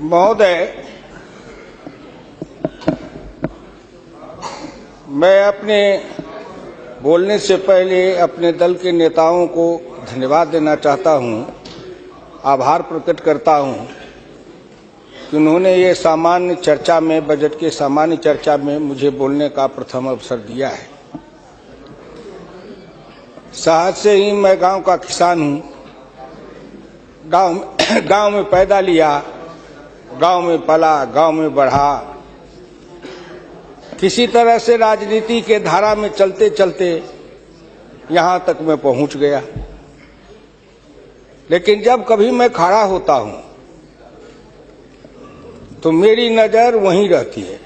महोदय, मैं अपने बोलने से पहले अपने दल के नेताओं को धन्यवाद देना चाहता हूं, आभार प्रकट करता हूं कि उन्होंने ये सामान्य चर्चा में, बजट के सामान्य चर्चा में मुझे बोलने का प्रथम अवसर दिया है। शहर से ही मैं गांव का किसान हूं, गांव में पैदा लिया, गांव में पला, गांव में बढ़ा। किसी तरह से राजनीति के धारा में चलते चलते यहां तक मैं पहुंच गया। लेकिन जब कभी मैं खड़ा होता हूं तो मेरी नजर वहीं रहती है।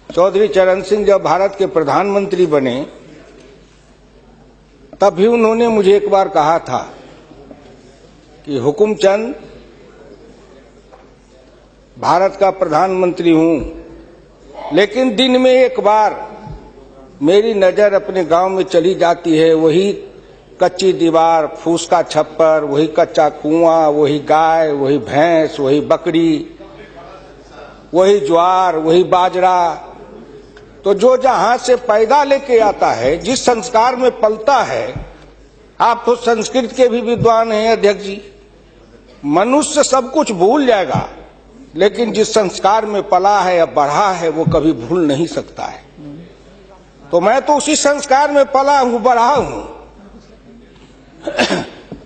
चौधरी चरण सिंह जब भारत के प्रधानमंत्री बने तब भी उन्होंने मुझे एक बार कहा था कि हुकुमचंद, भारत का प्रधानमंत्री हूं, लेकिन दिन में एक बार मेरी नजर अपने गांव में चली जाती है। वही कच्ची दीवार, फूस का छप्पर, वही कच्चा कुआं, वही गाय, वही भैंस, वही बकरी, वही ज्वार, वही बाजरा। तो जो जहां से पैदा लेके आता है, जिस संस्कार में पलता है, आप तो संस्कृत के भी विद्वान हैं अध्यक्ष जी, मनुष्य सब कुछ भूल जाएगा, लेकिन जिस संस्कार में पला है या बढ़ा है वो कभी भूल नहीं सकता है। तो मैं तो उसी संस्कार में पला हूं, बढ़ा हूं।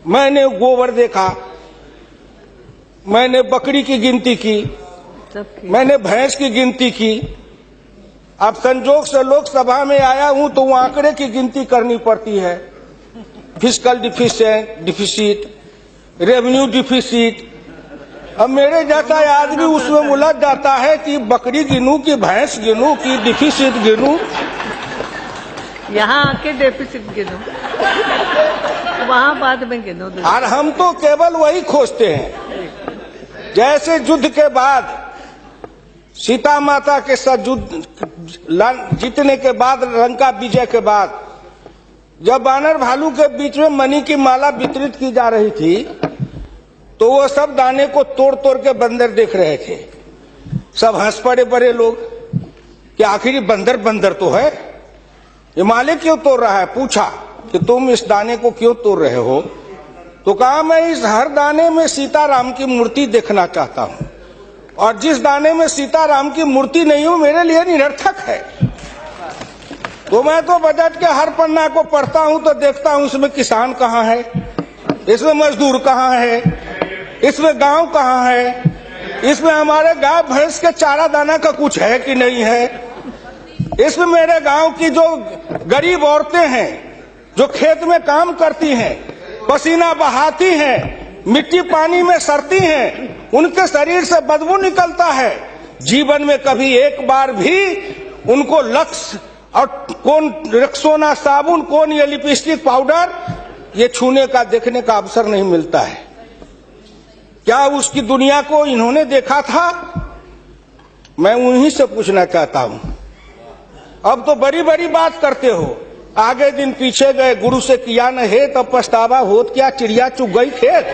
मैंने गोबर देखा, मैंने बकरी की गिनती की, मैंने भैंस की गिनती की। अब संजोग से लोकसभा में आया हूं तो वो आंकड़े की गिनती करनी पड़ती है। Fiscal deficit, revenue deficit. अब मेरे जैसा आदमी उसमें उलझ जाता है कि बकरी गिनूं कि भैंस गिनूं कि डिफिसिट गिनूं। यहाँ आके डेफिसिट गिनो, वहाँ बाद में गिनो। और हम तो केवल वही खोजते हैं, जैसे युद्ध के बाद, सीता माता के साथ जीतने के बाद, लंका विजय के बाद, जब बानर भालू के बीच में मणि की माला वितरित की जा रही थी तो वो सब दाने को तोड़ तोड़ के बंदर देख रहे थे। सब हंस पड़े बड़े लोग कि आखिर बंदर बंदर तो है, ये माले क्यों तोड़ रहा है। पूछा कि तुम इस दाने को क्यों तोड़ रहे हो? तो कहा मैं इस हर दाने में सीताराम की मूर्ति देखना चाहता हूं, और जिस दाने में सीताराम की मूर्ति नहीं हो मेरे लिए निरर्थक है। तो मैं तो बजट के हर पन्ना को पढ़ता हूं तो देखता हूं इसमें किसान कहाँ है, इसमें मजदूर कहाँ है, इसमें गांव कहाँ है, इसमें हमारे गाय भैंस के चारा दाना का कुछ है कि नहीं है, इसमें मेरे गांव की जो गरीब औरतें हैं जो खेत में काम करती हैं, पसीना बहाती हैं, मिट्टी पानी में सड़ती हैं, उनके शरीर से बदबू निकलता है। जीवन में कभी एक बार भी उनको लक्स और कौन रेक्सोना साबुन, कौन ये लिपस्टिक पाउडर, ये छूने का, देखने का अवसर नहीं मिलता है। क्या उसकी दुनिया को इन्होंने देखा था? मैं उन्हीं से पूछना चाहता हूं। अब तो बड़ी बड़ी बात करते हो, आगे दिन पीछे गए, गुरु से किया न है तब पछतावा होत क्या, चिड़िया चुग गई खेत।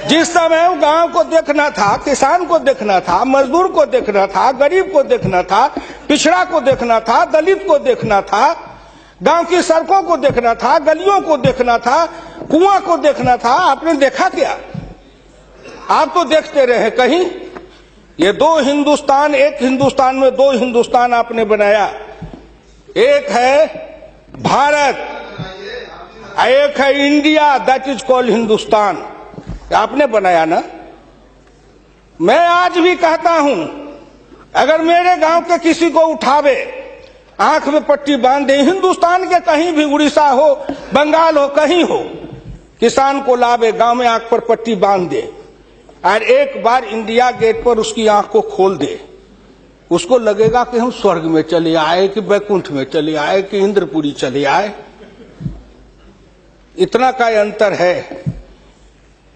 जिस समय गांव को देखना था, किसान को देखना था, मजदूर को देखना था, गरीब को देखना था, पिछड़ा को देखना था, दलित को देखना था, गांव की सड़कों को देखना था, गलियों को देखना था, कुआं को देखना था, आपने देखा क्या? आप तो देखते रहे कहीं। ये दो हिंदुस्तान, एक हिंदुस्तान में दो हिंदुस्तान आपने बनाया। एक है भारत, एक है India, that is called Hindustan. आपने बनाया ना। मैं आज भी कहता हूं, अगर मेरे गांव के किसी को उठावे, आंख में पट्टी बांध दे, हिंदुस्तान के कहीं भी, उड़ीसा हो, बंगाल हो, कहीं हो, किसान को लावे, गांव में आंख पर पट्टी बांध दे और एक बार इंडिया गेट पर उसकी आंख को खोल दे, उसको लगेगा कि हम स्वर्ग में चले आए, कि बैकुंठ में चले आए, कि इंद्रपुरी चले आए। इतना का अंतर है।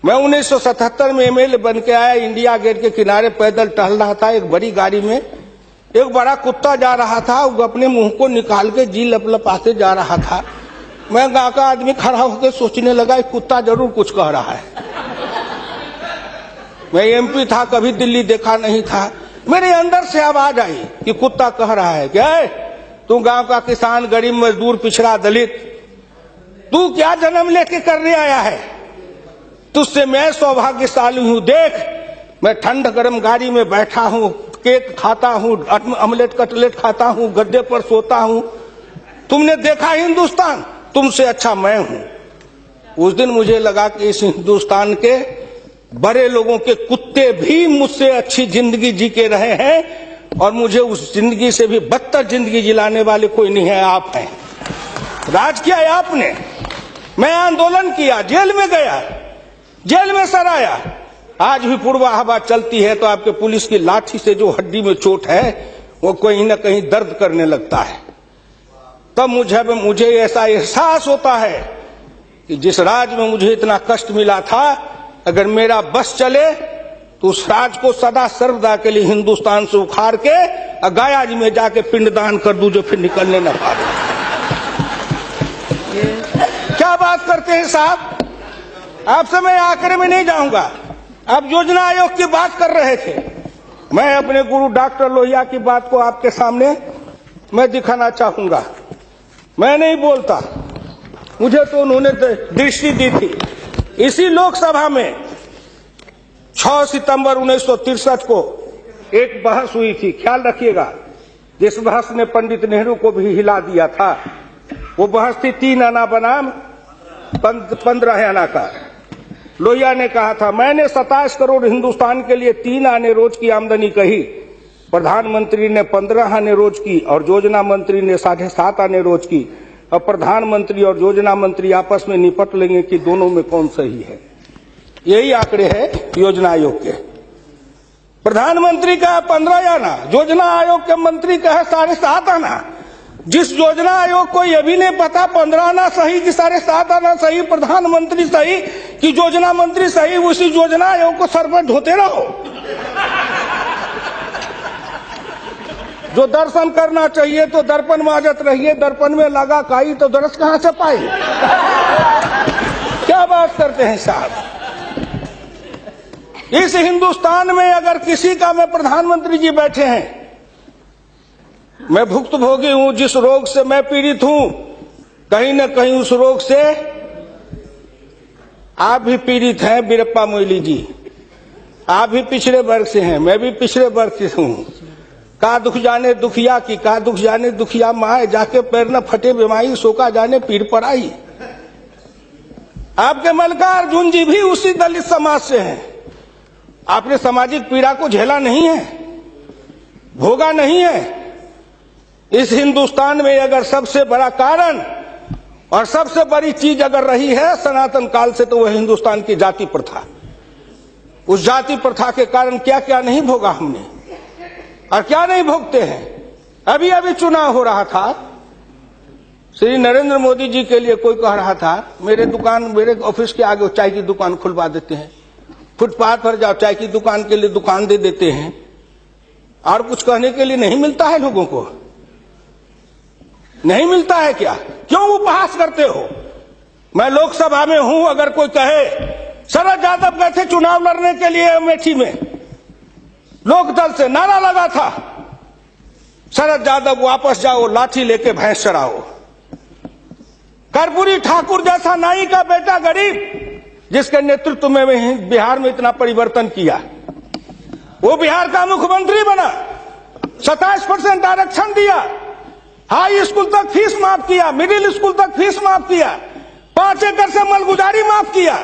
मैं 1977 में एमएलए बन के आया, इंडिया गेट के किनारे पैदल टहल रहा था, एक बड़ी गाड़ी में एक बड़ा कुत्ता जा रहा था, वो अपने मुंह को निकाल के जी लपलपाते जा रहा था। मैं गांव का आदमी खड़ा होकर सोचने लगा कुत्ता जरूर कुछ कह रहा है। मैं एमपी था, कभी दिल्ली देखा नहीं था, मेरे अंदर से आवाज आई कि कुत्ता कह रहा है क्या है, तू गांव का किसान, गरीब, मजदूर, पिछड़ा, दलित, तू क्या जन्म लेके करने आया है? तुझसे मैं सौभाग्यशाली हूं। देख, मैं ठंड गर्म गाड़ी में बैठा हूं, केक खाता हूं, ऑमलेट कटलेट खाता हूं, गद्दे पर सोता हूं। तुमने देखा हिंदुस्तान, तुमसे अच्छा मैं हूं। उस दिन मुझे लगा कि इस हिंदुस्तान के बड़े लोगों के कुत्ते भी मुझसे अच्छी जिंदगी जी के रहे हैं, और मुझे उस जिंदगी से भी बदतर जिंदगी जिलाने वाले कोई नहीं है, आप हैं। राज किया है आपने। मैं आंदोलन किया, जेल में गया, जेल में सराया। आज भी पूर्वा हवा चलती है तो आपके पुलिस की लाठी से जो हड्डी में चोट है वो कहीं ना कहीं दर्द करने लगता है। तब मुझे ऐसा एहसास होता है कि जिस राज में मुझे इतना कष्ट मिला था, अगर मेरा बस चले तो उस राज को सदा सर्वदा के लिए हिंदुस्तान से उखाड़ के गया जी में जाके पिंडदान कर दूं, जो फिर निकलने न पाए। क्या बात करते हैं साहब? आपसे मैं आखिर में नहीं जाऊंगा। आप योजना आयोग की बात कर रहे थे, मैं अपने गुरु डॉक्टर लोहिया की बात को आपके सामने मैं दिखाना चाहूंगा। मैं नहीं बोलता, मुझे तो उन्होंने दृष्टि दी थी। इसी लोकसभा में 6 सितंबर 1963 को एक बहस हुई थी, ख्याल रखिएगा, जिस बहस ने पंडित नेहरू को भी हिला दिया था। वो बहस थी 3 आना बनाम 15 आना का। लोहिया ने कहा था, मैंने 27 करोड़ हिंदुस्तान के लिए 3 आने रोज की आमदनी कही, प्रधानमंत्री ने 15 आने रोज की और योजना मंत्री ने 7.5 आने रोज की। अब प्रधानमंत्री और योजना मंत्री आपस में निपट लेंगे कि दोनों में कौन सही है। यही आंकड़े हैं योजना आयोग के। प्रधानमंत्री का है 15 आना, योजना आयोग के मंत्री का है 7.5 आना। जिस योजना आयोग को यह भी नहीं पता 15 आना सही कि 7.5 आना सही, प्रधानमंत्री सही कि योजना मंत्री सही, उसी योजना आयोग को सर पर ढोते रहो। जो दर्शन करना चाहिए तो दर्पण माजत रहिए, दर्पण में लगा काई तो दरस कहां से पाई। क्या बात करते हैं साहब? इस हिंदुस्तान में अगर किसी का, में प्रधानमंत्री जी बैठे हैं, मैं भुक्तभोगी हूं, जिस रोग से मैं पीड़ित हूं, कहीं न कहीं उस रोग से आप भी पीड़ित हैं। वीरप्पा मोइली जी, आप भी पिछड़े वर्ग से हैं, मैं भी पिछड़े वर्ग से हूं। का दुख जाने दुखिया की, का दुख जाने दुखिया माए, जाके पैर न फटे बीमारी, सो का जाने पीड़ पर आई। आपके मल्लिकार्जुन जी भी उसी दलित समाज से हैं। आपने सामाजिक पीड़ा को झेला नहीं है, भोगा नहीं है। इस हिंदुस्तान में अगर सबसे बड़ा कारण और सबसे बड़ी चीज अगर रही है सनातन काल से, तो वह हिंदुस्तान की जाति प्रथा। उस जाति प्रथा के कारण क्या क्या नहीं भोगा हमने, और क्या नहीं भोगते हैं। अभी अभी चुनाव हो रहा था, श्री नरेंद्र मोदी जी के लिए कोई कह रहा था, मेरे ऑफिस के आगे चाय की दुकान खुलवा देते हैं, फुटपाथ पर जाओ, चाय की दुकान के लिए दुकान दे देते हैं। और कुछ कहने के लिए नहीं मिलता है लोगों को? नहीं मिलता है क्या? क्यों उपहास करते हो? मैं लोकसभा में हूं, अगर कोई कहे, शरद यादव गए थे चुनाव लड़ने के लिए अमेठी में, लोकदल से नारा लगा था, शरद यादव वापस जाओ, लाठी लेके भैंस चराओ। कर्पूरी ठाकुर जैसा नाई का बेटा गरीब, जिसके नेतृत्व में बिहार में इतना परिवर्तन किया, वो बिहार का मुख्यमंत्री बना, 27% आरक्षण दिया, हाई स्कूल तक फीस माफ किया, मिडिल स्कूल तक फीस माफ किया, 5 एकड़ से मलगुजारी माफ किया।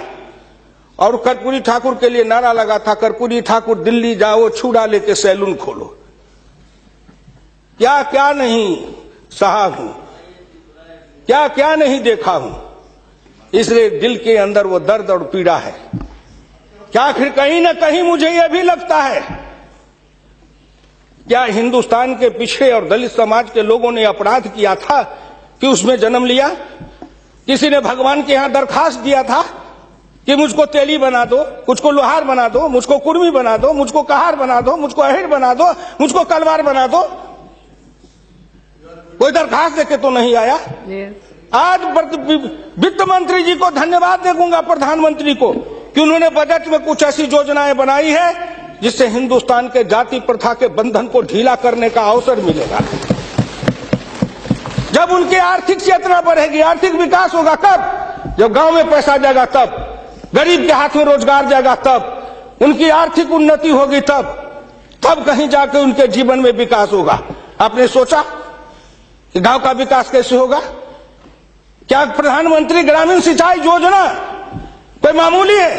और कर्पूरी ठाकुर के लिए नारा लगा था, कर्पूरी ठाकुर दिल्ली जाओ, छुड़ा लेके सैलून खोलो। क्या क्या नहीं सहा हूं, क्या क्या नहीं देखा हूं, इसलिए दिल के अंदर वो दर्द और पीड़ा है। क्या फिर कहीं ना कहीं मुझे यह भी लगता है, क्या हिंदुस्तान के पिछड़े और दलित समाज के लोगों ने अपराध किया था कि उसमें जन्म लिया? किसी ने भगवान के यहां दरखास्त दिया था कि मुझको तेली बना दो, मुझको लोहार बना दो, मुझको कुर्मी बना दो, मुझको कहार बना दो, मुझको अहिर बना दो, मुझको कलवार बना दो? कोई दरखास्त देके तो नहीं आया। आज वित्त मंत्री जी को धन्यवाद देगा, प्रधानमंत्री को, कि उन्होंने बजट में कुछ ऐसी योजनाएं बनाई है जिससे हिंदुस्तान के जाति प्रथा के बंधन को ढीला करने का अवसर मिलेगा। जब उनकी आर्थिक चेतना बढ़ेगी, आर्थिक विकास होगा कब? जब गांव में पैसा जाएगा तब, गरीब के हाथ में रोजगार जाएगा तब, उनकी आर्थिक उन्नति होगी तब कहीं जाकर उनके जीवन में विकास होगा। आपने सोचा कि गांव का विकास कैसे होगा? क्या प्रधानमंत्री ग्रामीण सिंचाई योजना कोई मामूली है?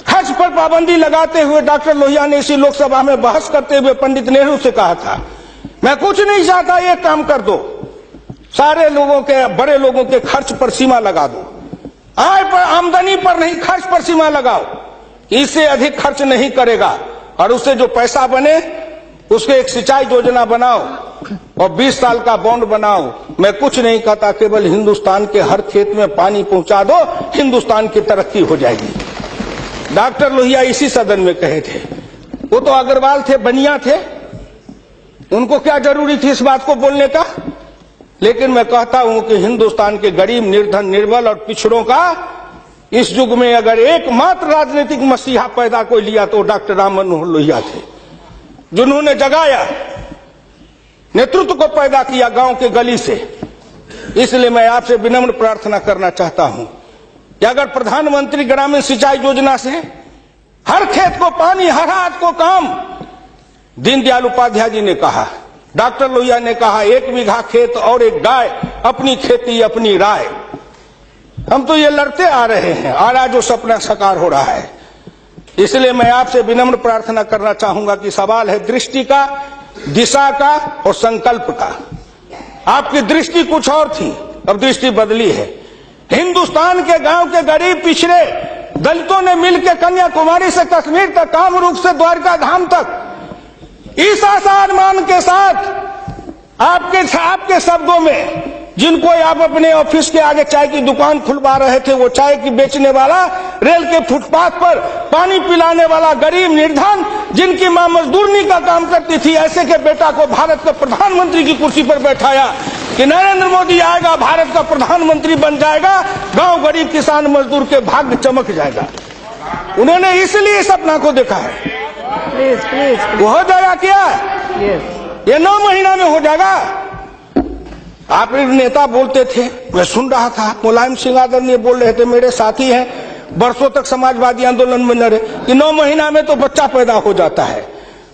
खर्च पर पाबंदी लगाते हुए डॉक्टर लोहिया ने इसी लोकसभा में बहस करते हुए पंडित नेहरू से कहा था, मैं कुछ नहीं चाहता, एक काम कर दो, सारे लोगों के, बड़े लोगों के खर्च पर सीमा लगा दो, आय पर, आमदनी पर नहीं, खर्च पर सीमा लगाओ, इससे अधिक खर्च नहीं करेगा, और उससे जो पैसा बने उसके एक सिंचाई योजना बनाओ और 20 साल का बॉन्ड बनाओ। मैं कुछ नहीं कहता, केवल हिंदुस्तान के हर खेत में पानी पहुंचा दो, हिंदुस्तान की तरक्की हो जाएगी। डॉक्टर लोहिया इसी सदन में कहे थे। वो तो अग्रवाल थे, बनिया थे, उनको क्या जरूरी थी इस बात को बोलने का? लेकिन मैं कहता हूं कि हिंदुस्तान के गरीब, निर्धन, निर्बल और पिछड़ों का इस युग में अगर एकमात्र राजनीतिक मसीहा पैदा कोई लिया तो डॉक्टर राम मनोहर लोहिया थे, जिन्होंने जगाया, नेतृत्व को पैदा किया गांव के गली से। इसलिए मैं आपसे विनम्र प्रार्थना करना चाहता हूं कि अगर प्रधानमंत्री ग्रामीण सिंचाई योजना से हर खेत को पानी, हर हाथ को काम, दीनदयाल उपाध्याय जी ने कहा, डॉक्टर लोहिया ने कहा, 1 बीघा खेत और 1 गाय, अपनी खेती अपनी राय। हम तो ये लड़ते आ रहे हैं और आज वो सपना साकार हो रहा है। इसलिए मैं आपसे विनम्र प्रार्थना करना चाहूंगा कि सवाल है दृष्टि का, दिशा का और संकल्प का। आपकी दृष्टि कुछ और थी, अब दृष्टि बदली है। हिंदुस्तान के गांव के गरीब पिछड़े दलितों ने मिलकर कन्याकुमारी से कश्मीर तक, कामरूप से द्वारका धाम तक, इस आसान के साथ आपके शब्दों में, जिनको आप अपने ऑफिस के आगे चाय की दुकान खुलवा रहे थे, वो चाय की बेचने वाला, रेल के फुटपाथ पर पानी पिलाने वाला गरीब निर्धन, जिनकी मां मजदूरनी का काम करती थी, ऐसे के बेटा को भारत के प्रधानमंत्री की कुर्सी पर बैठाया कि नरेंद्र मोदी आएगा, भारत का प्रधानमंत्री बन जाएगा, गांव गरीब किसान मजदूर के भाग्य चमक जाएगा। उन्होंने इसलिए सपना को देखा है। वो हो जाएगा क्या? ये 9 महीना में हो जाएगा। आप एक नेता बोलते थे, मैं सुन रहा था, मुलायम सिंह आदरणीय बोल रहे थे, मेरे साथी हैं, बरसों तक समाजवादी आंदोलन में न रहे, कि 9 महीना में तो बच्चा पैदा हो जाता है।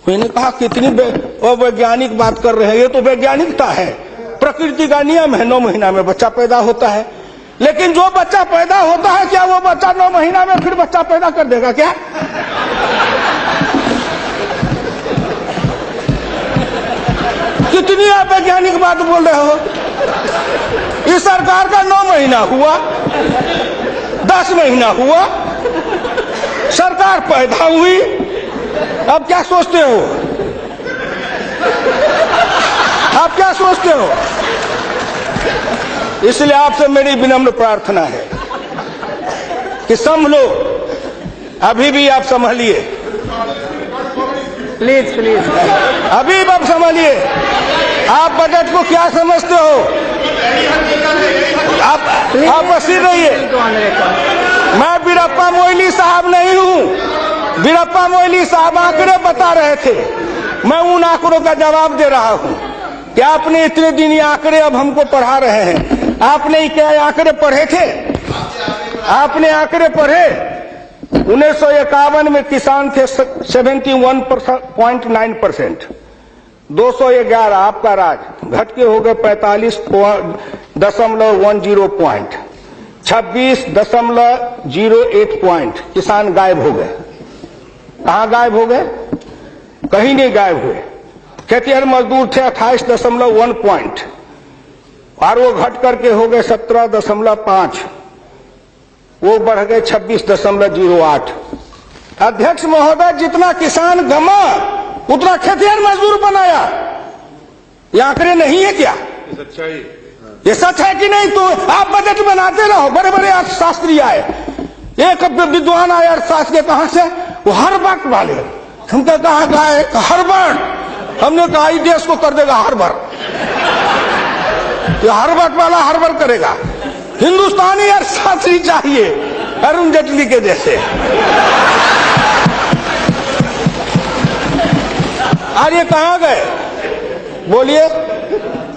मैंने कहा कितनी वैज्ञानिक बात कर रहे हैं, ये तो वैज्ञानिकता है, प्रकृति का नियम है, 9 महीना में बच्चा पैदा होता है। लेकिन जो बच्चा पैदा होता है, क्या वो बच्चा 9 महीना में फिर बच्चा पैदा कर देगा क्या? कितनी आप वैज्ञानिक बात बोल रहे हो? इस सरकार का 9 महीना हुआ, 10 महीना हुआ, सरकार पैदा हुई, अब क्या सोचते हो? आप क्या सोचते हो? इसलिए आपसे मेरी विनम्र प्रार्थना है कि संभलो, अभी भी आप संभलिए, प्लीज प्लीज, अभी आप संभलिए। आप बजट को क्या समझते हो? आप बसी रहिए। मैं वीरप्पा मोइली साहब नहीं हूं। वीरप्पा मोइली साहब आंकड़े बता रहे थे, मैं उन आंकड़ों का जवाब दे रहा हूं कि आपने इतने दिन ये आंकड़े अब हमको पढ़ा रहे हैं। आपने क्या आंकड़े पढ़े थे? आपने आंकड़े पढ़े? 1951 में किसान थे 71.9%, 211 आपका राज, घट के हो गए 45.10 पॉइंट, 26.08 पॉइंट, किसान गायब हो गए। कहां गायब हो गए? कहीं नहीं गायब हुए। खेतिहर मजदूर थे 28.1 पॉइंट, और वो घट करके हो गए 17.5, वो बढ़ गए 26.08। अध्यक्ष महोदय, जितना किसान गमा उतना खेतिहर मजदूर बनाया। ये आंकड़े नहीं है क्या? ये सच है कि नहीं? तो आप बजट बनाते रहो। बड़े बड़े अर्थशास्त्री आए, एक विद्वान आए अर्थशास्त्र के, कहां से? वो हार्वर्ड वाले। हमने कहा हार्वर्ड, हमने कहा देश को कर देगा हार्वर्ड। ये हार्वर्ड वाला हार्वर्ड करेगा। हिंदुस्तानी अर्थशास्त्री चाहिए अरुण जेटली के जैसे। आज ये कहां गए बोलिए?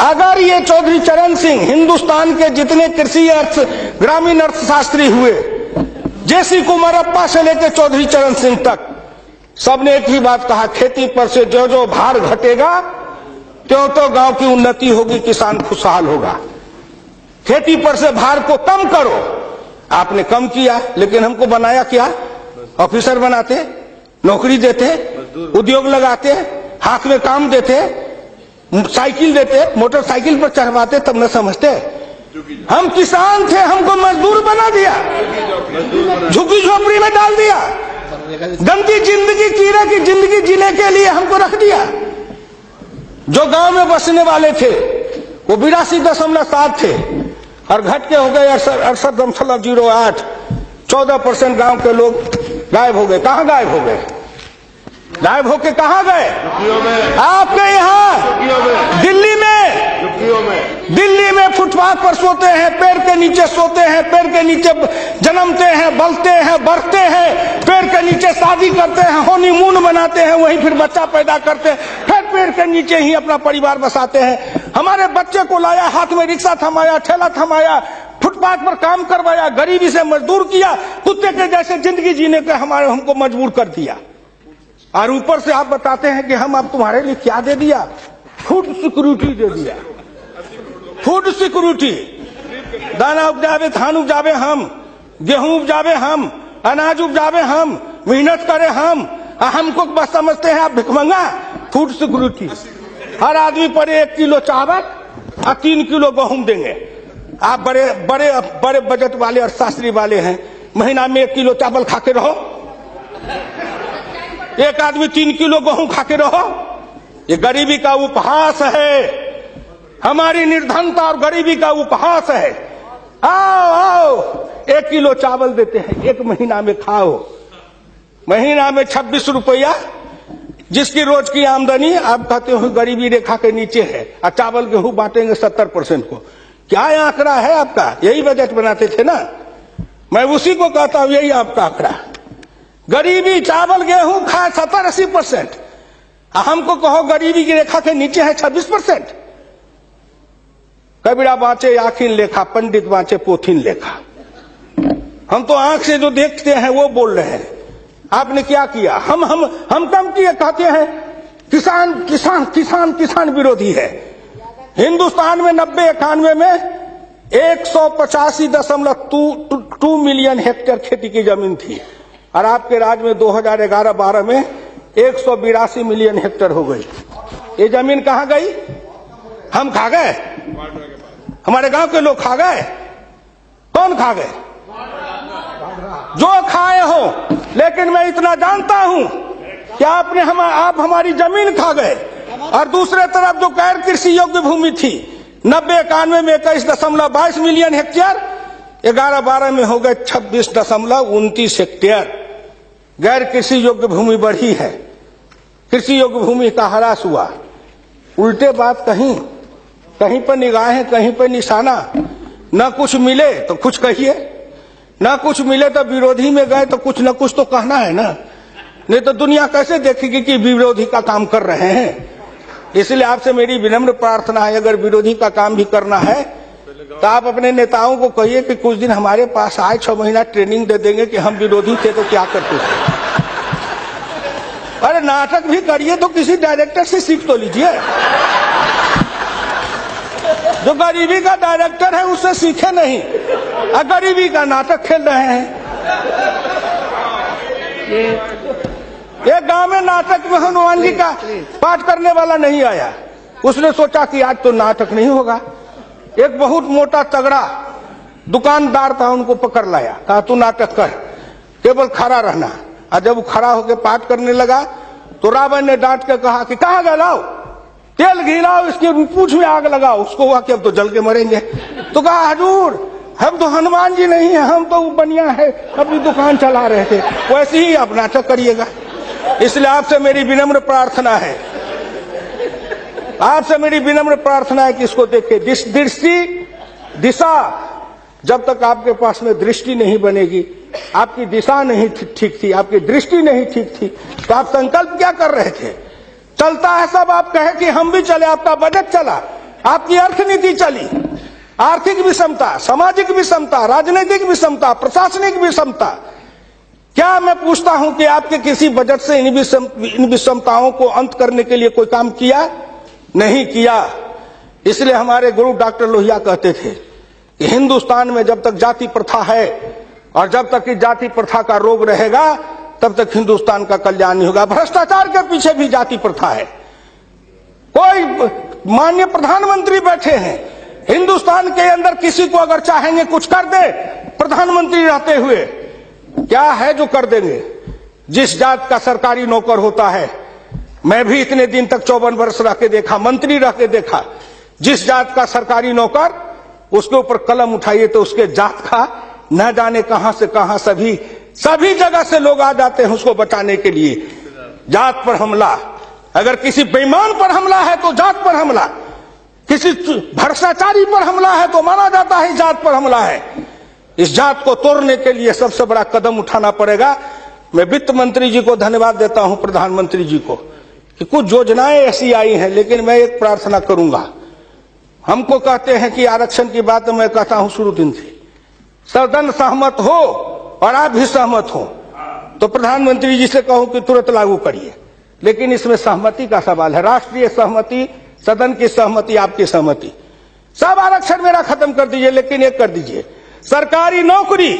अगर ये चौधरी चरण सिंह हिंदुस्तान के जितने कृषि अर्थ ग्रामीण अर्थशास्त्री हुए, जेसी कुमारप्पा से लेकर चौधरी चरण सिंह तक, सबने एक ही बात कहा, खेती पर से जो जो भार घटेगा त्यों तो गांव की उन्नति होगी, किसान खुशहाल होगा। खेती पर से भार को कम करो। आपने कम किया, लेकिन हमको बनाया क्या? ऑफिसर बनाते, नौकरी देते, उद्योग लगाते, हाथ में काम देते, साइकिल देते, मोटरसाइकिल पर चढ़वाते, तब न समझते। हम किसान थे, हमको मजदूर बना दिया, झुग्गी झोपड़ी में डाल दिया, गंदी जिंदगी, कीड़े की जिंदगी जीने के लिए हमको रख दिया। जो गांव में बसने वाले थे वो 82.7 थे और घट के हो गए 68.08। 14% गांव के लोग गायब हो गए। कहां गायब हो गए? गायब होके कहां गए? आपके यहाँ दिल्ली में फुटपाथ पर सोते हैं, पेड़ के नीचे सोते हैं, पेड़ के नीचे जन्मते हैं, बलते हैं, बढ़ते हैं, पेड़ के नीचे शादी करते हैं, हनीमून मनाते हैं, वहीं फिर बच्चा पैदा करते हैं, फिर पेड़ के नीचे ही अपना परिवार बसाते हैं। हमारे बच्चे को लाया, हाथ में रिक्शा थमाया, ठेला थमाया, फुटपाथ पर काम करवाया, गरीबी से मजदूर किया, कुत्ते के जैसे जिंदगी जीने के हमको मजबूर कर दिया। और ऊपर से आप बताते हैं कि हम अब तुम्हारे लिए क्या दे दिया? फूड सिक्योरिटी दे दिया। फूड सिक्योरिटी, दाना उपजावे, धान उपजावे हम, गेहूं उपजावे हम, अनाज उपजावे हम, मेहनत करे हमको बस समझते हैं आप भिखमंगा। फूड सिक्योरिटी, हर आदमी पर 1 किलो चावल और 3 किलो गेहूं देंगे। आप बड़े बड़े बड़े बजट वाले और शास्त्री वाले हैं, महीना में 1 किलो चावल खा के रहो, एक आदमी 3 किलो गेहूं खा के रहो। ये गरीबी का उपहास है, हमारी निर्धनता और गरीबी का उपहास है। आओ 1 किलो चावल देते हैं, 1 महीना में खाओ। महीना में 26 रुपया, जिसकी रोज की आमदनी आप कहते हो गरीबी रेखा के नीचे है, और चावल गेहूं बांटेंगे 70% को। क्या आंकड़ा है आपका? यही बजट बनाते थे ना, मैं उसी को कहता हूं, यही आपका आंकड़ा। गरीबी, चावल गेहूं खाए 70-80%, हमको कहो गरीबी की रेखा के नीचे है 26%। कबीरा बाँचे आखिन लेखा, पंडित बाँचे पोथिन लेखा। हम तो आंख से जो देखते हैं वो बोल रहे हैं। आपने क्या किया? हम कम किए, कहते हैं किसान किसान किसान किसान विरोधी है। हिंदुस्तान में 90-91 में 185.2 मिलियन हेक्टेयर खेती की जमीन थी, और आपके राज्य में 2011-12 में 182 मिलियन हेक्टेयर हो गई। ये जमीन कहां गई? हम खा गए? हमारे गांव के लोग खा गए? कौन खा गए? जो खाए हो। लेकिन मैं इतना जानता हूं कि आप हमारी जमीन खा गए। और दूसरे तरफ जो गैर कृषि योग्य भूमि थी 90-91 में 21.22 मिलियन हेक्टेयर, 11-12 में हो गए 26.29 हेक्टेयर। गैर कृषि योग्य भूमि बढ़ी है, कृषि योग्य भूमि का ह्रास हुआ। उल्टे बात कहीं पर निगाहें, कहीं पर निशाना। न कुछ मिले तो कुछ कहिए, न कुछ मिले तो विरोधी में गए तो कुछ न कुछ तो कहना है ना, नहीं तो दुनिया कैसे देखेगी कि विरोधी का काम कर रहे हैं। इसलिए आपसे मेरी विनम्र प्रार्थना है, अगर विरोधी का काम भी करना है तो आप अपने नेताओं को कहिए कि कुछ दिन हमारे पास आए, 6 महीना ट्रेनिंग दे देंगे कि हम विरोधी थे तो क्या करते थे। अरे नाटक भी करिए तो किसी डायरेक्टर से सीख तो लीजिए। जो गरीबी का डायरेक्टर है उससे सीखे नहीं, गरीबी का नाटक खेल रहे हैं। एक गांव में नाटक में हनुमान जी का पाठ करने वाला नहीं आया। उसने सोचा कि आज तो नाटक नहीं होगा। एक बहुत मोटा तगड़ा दुकानदार था, उनको पकड़ लाया, कहा तू नाटक कर, केवल खड़ा रहना। और जब वो खड़ा होकर पाठ करने लगा तो रावण ने डांट के कहा कि कहाँ गए, लाओ तेल घी लाओ, इसके पूंछ में आग लगाओ। उसको हुआ कि अब तो जल के मरेंगे। तो कहा हजूर हम तो हनुमान जी नहीं है, हम तो बनिया है, अपनी दुकान चला रहे थे। वैसे ही आप नाटक करिएगा। इसलिए आपसे मेरी विनम्र प्रार्थना है आपसे मेरी विनम्र प्रार्थना है कि इसको देखिए। दिशा, जब तक आपके पास में दृष्टि नहीं बनेगी, आपकी दिशा नहीं ठीक थी, आपकी दृष्टि नहीं ठीक थी, तो आप संकल्प क्या कर रहे थे? चलता है सब, आप कहे कि हम भी चले, आपका बजट चला, आपकी अर्थनीति चली, आर्थिक विषमता, सामाजिक विषमता, राजनीतिक विषमता, प्रशासनिक विषमता। क्या मैं पूछता हूं कि आपके किसी बजट से इन विषमताओं को अंत करने के लिए कोई काम किया? नहीं किया। इसलिए हमारे गुरु डॉक्टर लोहिया कहते थे कि हिंदुस्तान में जब तक जाति प्रथा है और जब तक इस जाति प्रथा का रोग रहेगा, तब तक हिंदुस्तान का कल्याण नहीं होगा। भ्रष्टाचार के पीछे भी जाति प्रथा है। कोई माननीय प्रधानमंत्री बैठे हैं हिंदुस्तान के अंदर, किसी को अगर चाहेंगे कुछ कर दे प्रधानमंत्री रहते हुए, क्या है जो कर देंगे? जिस जात का सरकारी नौकर होता है, मैं भी इतने दिन तक 54 वर्ष रह के देखा, मंत्री रह के देखा, जिस जात का सरकारी नौकर, उसके ऊपर कलम उठाइए तो उसके जात का न जाने कहां से कहां सभी जगह से लोग आ जाते हैं उसको बचाने के लिए। जात पर हमला, अगर किसी बेईमान पर हमला है तो जात पर हमला, किसी भ्रष्टाचारी पर हमला है तो माना जाता है जात पर हमला है। इस जात को तोड़ने के लिए सबसे बड़ा कदम उठाना पड़ेगा। मैं वित्त मंत्री जी को धन्यवाद देता हूं, प्रधानमंत्री जी को, कि कुछ योजनाएं ऐसी आई हैं, लेकिन मैं एक प्रार्थना करूंगा। हमको कहते हैं कि आरक्षण की बात मैं कहता हूं शुरू दिन से, सदन सहमत हो और आप भी सहमत हो तो प्रधानमंत्री जी से कहूं कि तुरंत लागू करिए, लेकिन इसमें सहमति का सवाल है, राष्ट्रीय सहमति, सदन की सहमति, आपकी सहमति। सब आरक्षण मेरा खत्म कर दीजिए, लेकिन एक कर दीजिए, सरकारी नौकरी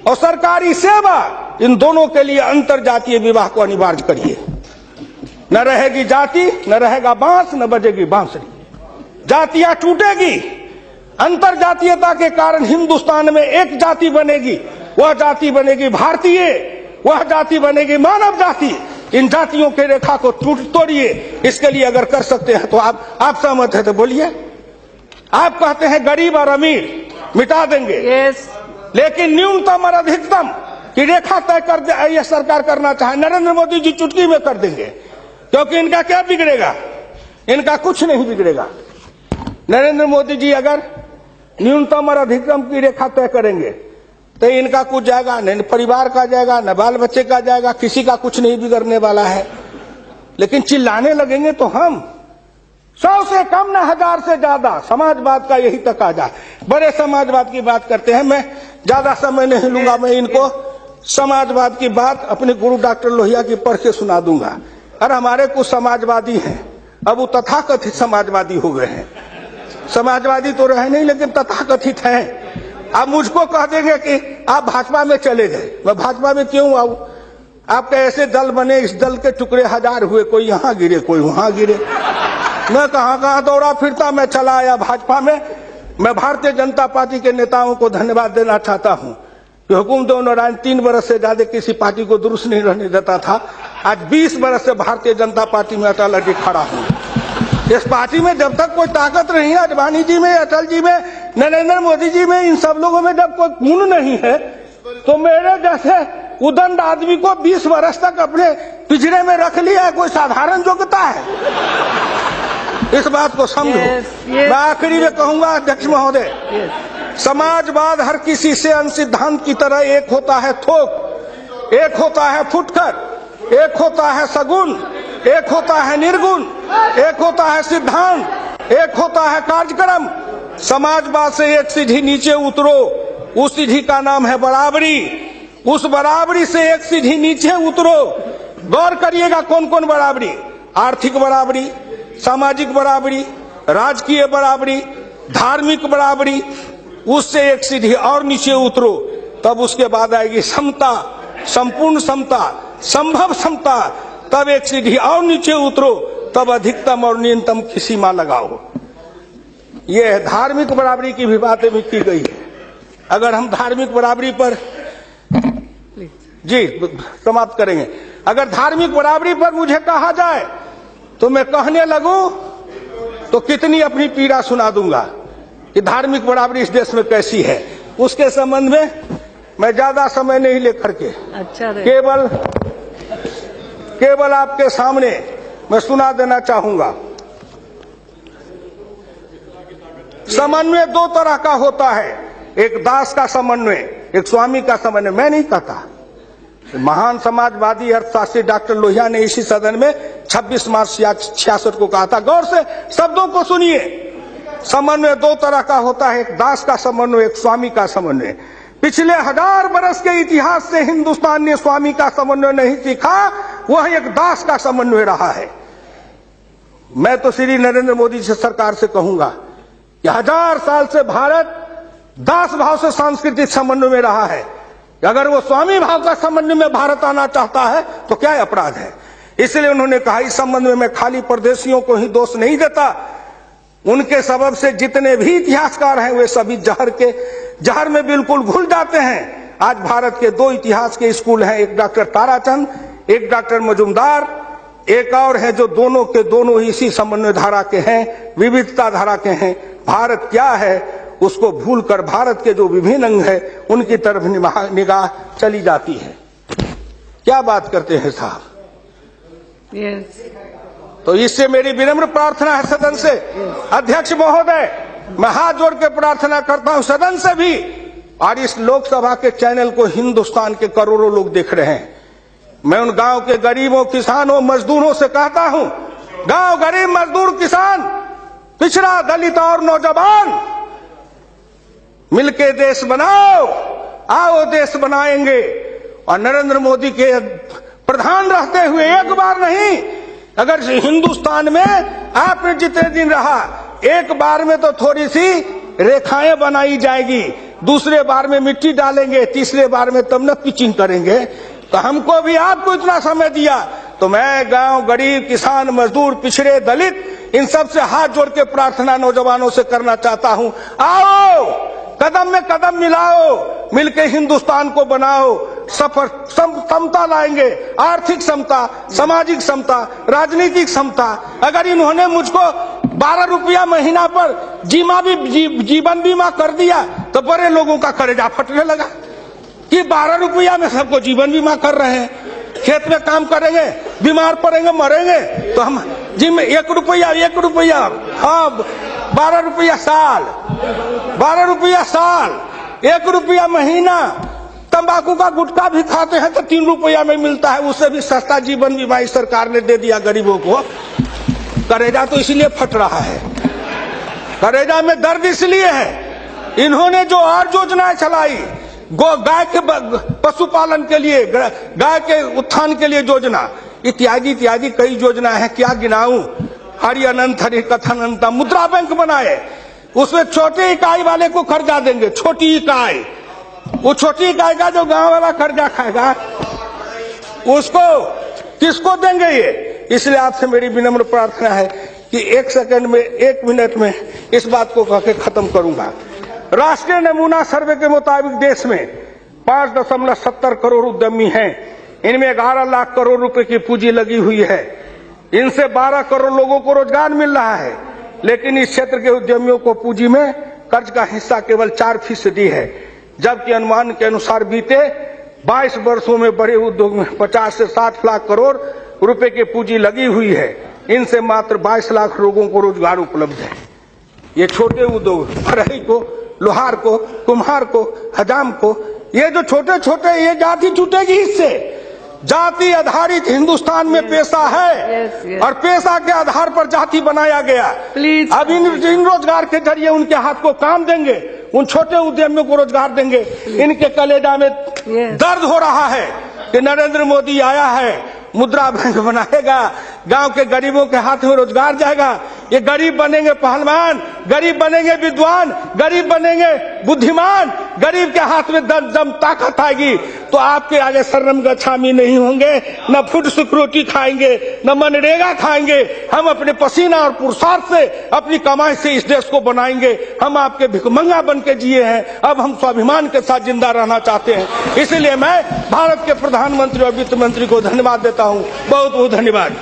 और सरकारी सेवा, इन दोनों के लिए अंतर जातीय विवाह को अनिवार्य करिए। न रहेगी जाति, न रहेगा बांस, न बजेगी बांसुरी, जातियां टूटेगी। अंतर जातीयता के कारण हिंदुस्तान में एक जाति बनेगी, वह जाति बनेगी भारतीय, वह जाति बनेगी मानव जाति। इन जातियों के रेखा को तोड़िए। इसके लिए अगर कर सकते हैं तो आप सहमत है तो बोलिए। आप कहते हैं गरीब और अमीर मिटा देंगे, लेकिन न्यूनतम और अधिकतम की रेखा तय कर दे, यह सरकार करना चाहे, नरेंद्र मोदी जी चुटकी में कर देंगे, क्योंकि इनका क्या बिगड़ेगा? इनका कुछ नहीं बिगड़ेगा। नरेंद्र मोदी जी अगर न्यूनतम और अधिकतम की रेखा तय करेंगे तो इनका कुछ जाएगा, न परिवार का जाएगा, न बाल बच्चे का जाएगा, किसी का कुछ नहीं बिगड़ने वाला है। लेकिन चिल्लाने लगेंगे तो हम 100 से कम, न 1000 से ज्यादा, समाजवाद का यही तकाजा। बड़े समाजवाद की बात करते हैं। मैं ज्यादा समय नहीं लूंगा, मैं इनको समाजवाद की बात अपने गुरु डॉक्टर लोहिया की पढ़ के सुना दूंगा। और हमारे कुछ समाजवादी हैं, अब वो तथाकथित समाजवादी हो गए हैं। समाजवादी तो रहे नहीं, लेकिन तथाकथित हैं। आप मुझको कह देंगे कि आप भाजपा में चले गए, मैं भाजपा में क्यों आऊं? आपके ऐसे दल बने, इस दल के टुकड़े 1000 हुए, कोई यहां गिरे, कोई वहां गिरे। मैं कहां दौड़ा फिरता, मैं चला आया भाजपा में। मैं भारतीय जनता पार्टी के नेताओं को धन्यवाद देना चाहता हूं कि हुकुमदेव नारायण 3 बरस से ज्यादा किसी पार्टी को दुरुस्त नहीं रहने देता था। आज 20 बरस से भारतीय जनता पार्टी में अटल अटल खड़ा हूं। इस पार्टी में जब तक कोई ताकत नहीं है, अडवाणी जी में, अटल जी में, नरेंद्र मोदी जी में, इन सब लोगों में जब कोई गुण नहीं है, तो मेरे जैसे उदंड आदमी को 20 वर्ष तक अपने पिंजरे में रख लिया है, कोई साधारण योग्यता है? इस बात को समझो। मैं आखिरी में कहूंगा, अध्यक्ष महोदय, समाजवाद हर किसी से अन्य सिद्धांत की तरह एक होता है थोक, एक होता है फुटकर, एक होता है सगुन, एक होता है निर्गुण, एक होता है सिद्धांत, एक होता है कार्यक्रम। समाजवाद से एक सीढ़ी नीचे उतरो, उस सीढ़ी का नाम है बराबरी। उस बराबरी से एक सीढ़ी नीचे उतरो। गौर करिएगा कौन कौन बराबरी? आर्थिक बराबरी, सामाजिक बराबरी, राजकीय बराबरी, धार्मिक बराबरी। उससे एक सीढ़ी और नीचे उतरो, तब उसके बाद आएगी समता, संपूर्ण समता, संभव समता। तब एक सीढ़ी और नीचे उतरो, तब अधिकतम और न्यूनतम की सीमा लगाओ। ये धार्मिक बराबरी की भी बातें भी की गई है। अगर हम धार्मिक बराबरी पर जी समाप्त करेंगे, अगर धार्मिक बराबरी पर मुझे कहा जाए तो मैं कहने लगूं तो कितनी अपनी पीड़ा सुना दूंगा कि धार्मिक बराबरी इस देश में कैसी है। उसके संबंध में मैं ज्यादा समय नहीं लेकर के केवल आपके सामने मैं सुना देना चाहूंगा। समन्वय दो तरह का होता है, एक दास का समन्वय, एक स्वामी का समन्वय। मैं नहीं कहता, महान समाजवादी अर्थशास्त्री डॉक्टर लोहिया ने इसी सदन में 26 मार्च 66 को कहा था। गौर से शब्दों को सुनिए। समन्वय दो तरह का होता है, एक दास का समन्वय, एक स्वामी का समन्वय। पिछले 1000 बरस के इतिहास से हिंदुस्तान ने स्वामी का समन्वय नहीं सीखा, वह एक दास का समन्वय रहा है। मैं तो श्री नरेंद्र मोदी जी सरकार से कहूंगा कि 1000 साल से भारत दास भाव से सांस्कृतिक समन्वय में रहा है। अगर वो स्वामी भाव का समन्वय में भारत आना चाहता है तो क्या अपराध है। इसलिए उन्होंने कहा इस समन्वय में खाली परदेशियों को ही दोष नहीं देता, उनके सबब से जितने भी इतिहासकार हैं वे सभी जहर में बिल्कुल घुल जाते हैं। आज भारत के 2 इतिहास के स्कूल हैं, एक डॉक्टर ताराचंद, एक डॉक्टर मजुमदार, एक और है जो दोनों के दोनों इसी समन्वय धारा के हैं, विविधता धारा के हैं। भारत क्या है उसको भूलकर भारत के जो विभिन्न अंग है उनकी तरफ निगाह चली जाती है। क्या बात करते हैं साहब। तो इससे मेरी विनम्र प्रार्थना है सदन से, अध्यक्ष महोदय, मैं हाथ जोड़ के प्रार्थना करता हूं सदन से भी, और इस लोकसभा के चैनल को हिंदुस्तान के करोड़ों लोग देख रहे हैं। मैं उन गांव के गरीबों, किसानों, मजदूरों से कहता हूं, गांव गरीब, मजदूर, किसान, पिछड़ा, दलित और नौजवान, मिलके देश बनाओ, आओ देश बनाएंगे। और नरेंद्र मोदी के प्रधान रहते हुए एक बार नहीं, अगर हिंदुस्तान में आपने जितने दिन रहा, एक बार में तो थोड़ी सी रेखाएं बनाई जाएगी, दूसरे बार में मिट्टी डालेंगे, तीसरे बार में तब न पिचिंग करेंगे। तो हमको भी आपको इतना समय दिया, तो मैं गांव गरीब, किसान, मजदूर, पिछड़े, दलित, इन सब से हाथ जोड़ के प्रार्थना नौजवानों से करना चाहता हूं, आओ कदम में कदम मिलाओ, मिलके हिंदुस्तान को बनाओ, समता लाएंगे, आर्थिक समता, सामाजिक समता, राजनीतिक समता। अगर इन्होंने मुझको 12 रुपया महीना पर जीवन बीमा कर दिया तो बड़े लोगों का कलेजा फटने लगा कि 12 रुपया में सबको जीवन बीमा कर रहे हैं, खेत में काम करेंगे, बीमार पड़ेंगे, मरेंगे तो हम जिम 1 रुपया, हाँ 12 रुपया साल, 12 रुपया साल, 1 रुपया महीना। तंबाकू का गुटखा भी खाते हैं तो 3 रुपया में मिलता है, उससे भी सस्ता जीवन बीमा इस सरकार ने दे दिया गरीबों को। करेजा तो इसलिए फट रहा है, करेजा में दर्द इसलिए है, इन्होंने जो और योजनाएं चलाई, गाय के पशुपालन के लिए, गाय के उत्थान के लिए योजना, इत्यादि इत्यादि कई योजनाएं हैं, क्या गिनाऊं। हरि अनंत हरि कथन अनंत, मुद्रा बैंक बनाए, उसमें छोटे इकाई वाले को कर्जा देंगे, छोटी इकाई, वो छोटी इकाई का जो गांव वाला कर्जा खाएगा उसको किसको देंगे ये। इसलिए आपसे मेरी विनम्र प्रार्थना है कि 1 सेकंड में, 1 मिनट में इस बात को कह के खत्म करूंगा। राष्ट्रीय नमूना सर्वे के मुताबिक देश में 5.70 करोड़ उद्यमी हैं, इनमें 11 लाख करोड़ रुपए की पूंजी लगी हुई है, इनसे 12 करोड़ लोगों को रोजगार मिल रहा है। लेकिन इस क्षेत्र के उद्यमियों को पूंजी में कर्ज का हिस्सा केवल 4% है, जबकि अनुमान के अनुसार बीते 22 वर्षों में बड़े उद्योग में 50 से 60 लाख करोड़ रुपए की पूंजी लगी हुई है, इनसे मात्र 22 लाख लोगों को रोजगार उपलब्ध है। ये छोटे उद्योग, फरहई को, लोहार को, कुम्हार को, हजाम को, ये जो छोटे छोटे, ये जाति छूटेगी इससे। जाति आधारित हिंदुस्तान में पेशा है और पेशा के आधार पर जाति बनाया गया। अब इन रोजगार के जरिए उनके हाथ को काम देंगे, उन छोटे उद्यमियों को रोजगार देंगे। इनके कलेजा में दर्द हो रहा है कि नरेंद्र मोदी आया है, मुद्रा बैंक बनाएगा, गांव के गरीबों के हाथ में रोजगार जाएगा। ये गरीब बनेंगे पहलवान, गरीब बनेंगे विद्वान, गरीब बनेंगे बुद्धिमान, गरीब के हाथ में दम ताकत आएगी तो आपके आगे शर्म गच्छामी नहीं होंगे, न फूड सिक्योरिटी खाएंगे, न मनरेगा खाएंगे। हम अपने पसीना और पुरुषार्थ से, अपनी कमाई से इस देश को बनाएंगे। हम आपके भिखमंगा बन के जिए हैं, अब हम स्वाभिमान के साथ जिंदा रहना चाहते हैं। इसलिए मैं भारत के प्रधानमंत्री और वित्त मंत्री को धन्यवाद देता हूं। बहुत बहुत धन्यवाद।